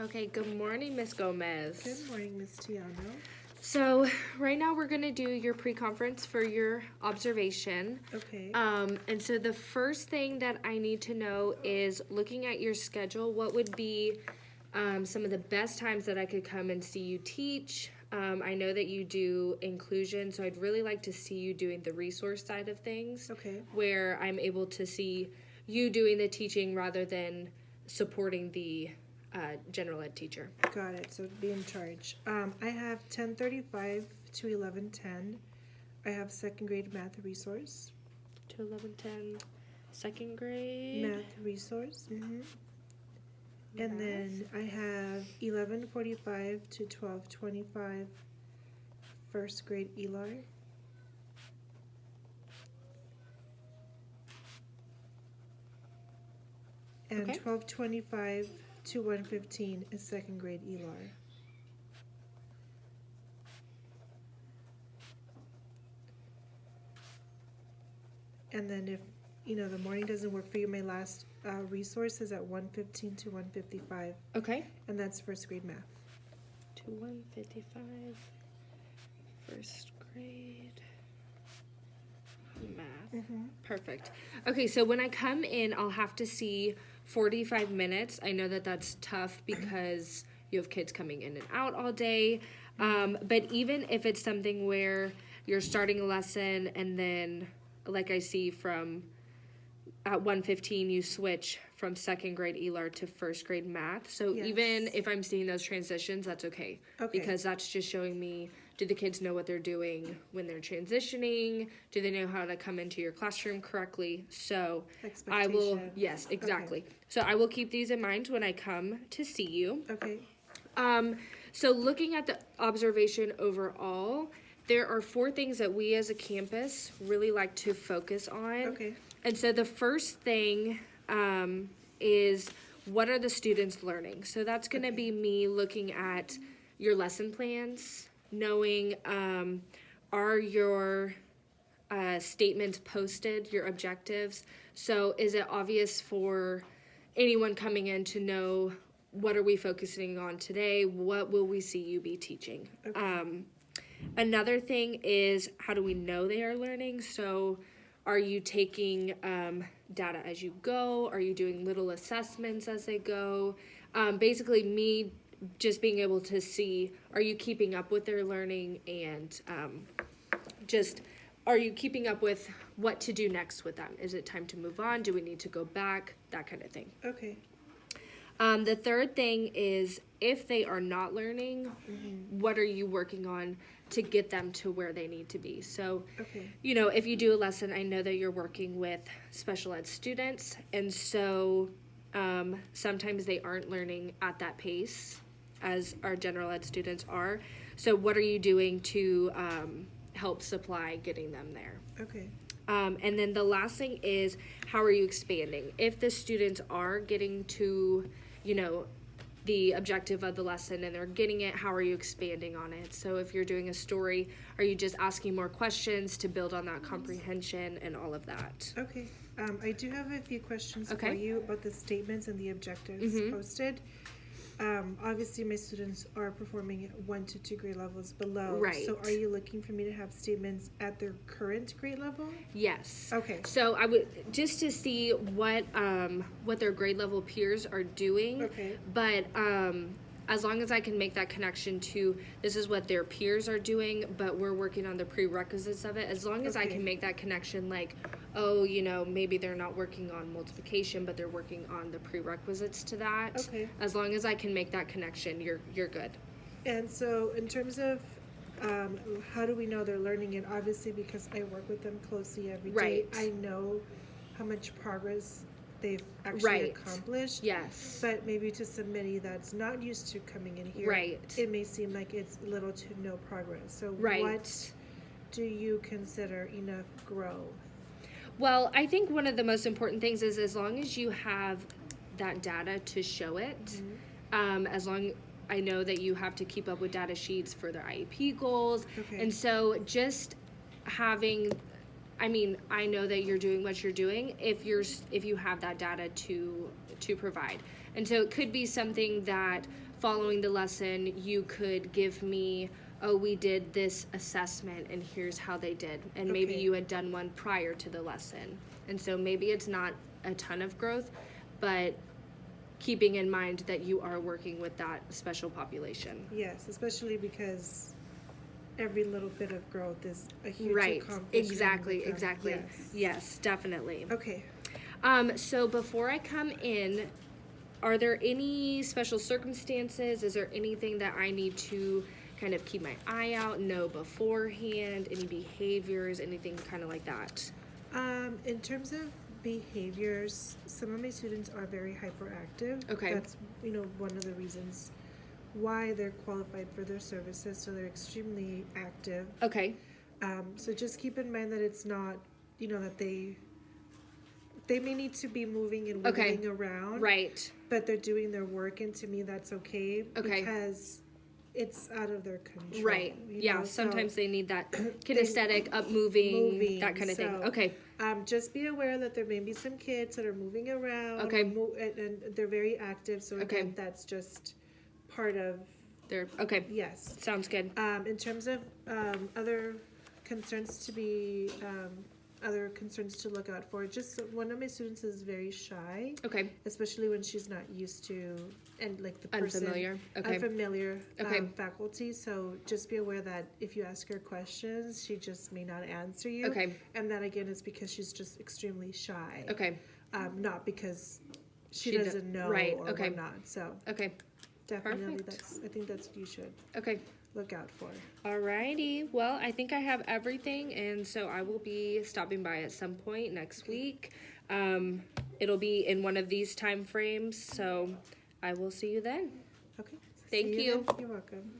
Okay, good morning, Miss Gomez. Good morning, Miss Tiano. So, right now we're going to do your pre-conference for your observation. Okay. And so the first thing that I need to know is looking at your schedule, what would be some of the best times that I could come and see you teach? I know that you do inclusion, so I'd really like to see you doing the resource side of things. Okay. Where I'm able to see you doing the teaching rather than supporting the general ed teacher. Got it. So be in charge. I have 10:35 to 11:10. I have second grade math resource. To 11:10, second grade. Math resource. And then I have 11:45 to 12:25. First grade ELAR. And Okay. 12:25 to 1:15 is second grade ELAR. And then if the morning doesn't work for you, my last resource is at 1:15 to 1:55, Okay. and that's first grade math. To 1:55, first grade math. Perfect. Okay, so when I come in, I'll have to see 45 minutes. I know that that's tough because you have kids coming in and out all day. But even if it's something where you're starting a lesson and then, like I see from at 1:15, you switch from second grade ELAR to first grade math. So Yes. even if I'm seeing those transitions, that's okay. Okay. Because that's just showing me, do the kids know what they're doing when they're transitioning? Do they know how to come into your classroom correctly? So I will, Expectation. yes, exactly. So I will keep these in mind when I come to see you. Okay. So looking at the observation overall, there are 4 things that we as a campus really like to focus on. Okay. And so the first thing is, what are the students learning? So that's going to be me looking at your lesson plans, knowing are your statements posted, your objectives. So is it obvious for anyone coming in to know what are we focusing on today? What will we see you be teaching? Okay. Another thing is, how do we know they are learning? So are you taking data as you go? Are you doing little assessments as they go? Basically, me just being able to see, are you keeping up with their learning, and just are you keeping up with what to do next with them? Is it time to move on? Do we need to go back? That kind of thing. Okay. The third thing is, if they are not learning, what are you working on to get them to where they need to be? So, Okay. if you do a lesson, I know that you're working with special ed students, and so sometimes they aren't learning at that pace as our general ed students are. So what are you doing to help supply getting them there? Okay. And then the last thing is, how are you expanding? If the students are getting to, the objective of the lesson and they're getting it, how are you expanding on it? So if you're doing a story, are you just asking more questions to build on that comprehension and all of that? Okay. I do have a few questions for Okay. you about the statements and the objectives posted. Obviously, my students are performing at 1 to 2 grade levels below. Right. So are you looking for me to have statements at their current grade level? Yes. Okay. So I would just to see what their grade level peers are doing. Okay. But as long as I can make that connection to, this is what their peers are doing, but we're working on the prerequisites of it. As long as I Okay. can make that connection, like, maybe they're not working on multiplication, but they're working on the prerequisites to that. Okay. As long as I can make that connection, you're good. And so in terms of how do we know they're learning it? Obviously, because I work with them closely every day, Right. I know how much progress they've actually Right. accomplished. Yes. But maybe to somebody that's not used to coming in here, Right. it may seem like it's little to no progress. So Right. what do you consider enough growth? Well, I think one of the most important things is, as long as you have that data to show it, as long I know that you have to keep up with data sheets for their IEP goals. Okay. And so just having, I know that you're doing what you're doing if you have that data to provide. And so it could be something that following the lesson, you could give me, oh, we did this assessment and here's how they did. And maybe Okay. you had done one prior to the lesson. And so maybe it's not a ton of growth, but keeping in mind that you are working with that special population. Yes, especially because every little bit of growth is a huge Right. accomplishment. Exactly. with them. Exactly. Yes. Yes, definitely. Okay. So before I come in, are there any special circumstances? Is there anything that I need to kind of keep my eye out, know beforehand? Any behaviors, anything kind of like that? In terms of behaviors, some of my students are very hyperactive. Okay. That's, one of the reasons why they're qualified for their services. So they're extremely active. Okay. So just keep in mind that it's not, that they may need to be moving and Okay. wiggling around. Right. But they're doing their work, and to me that's okay. Okay. Because it's out of their control. Right. Yeah. So, Sometimes they need that kinesthetic, up moving, that kind of thing. so, Okay. Just be aware that there may be some kids that are moving around. Okay. And they're very active. So Okay. again, that's just part of, They're okay. yes. Sounds good. In terms of other concerns other concerns to look out for, just one of my students is very shy, Okay. especially when she's not used to, and like the person. Unfamiliar. Okay. Unfamiliar Okay. faculty. So just be aware that if you ask her questions, she just may not answer you. Okay. And that again is because she's just extremely shy. Okay. Not because she She do- doesn't know right, or okay. whatnot. So Okay. definitely Perfect. I think that's what you should Okay. look out for. Alrighty. Well, I think I have everything, and so I will be stopping by at some point next week. It'll be in one of these time frames, so I will see you then. Okay. Thank See you. then. You're welcome.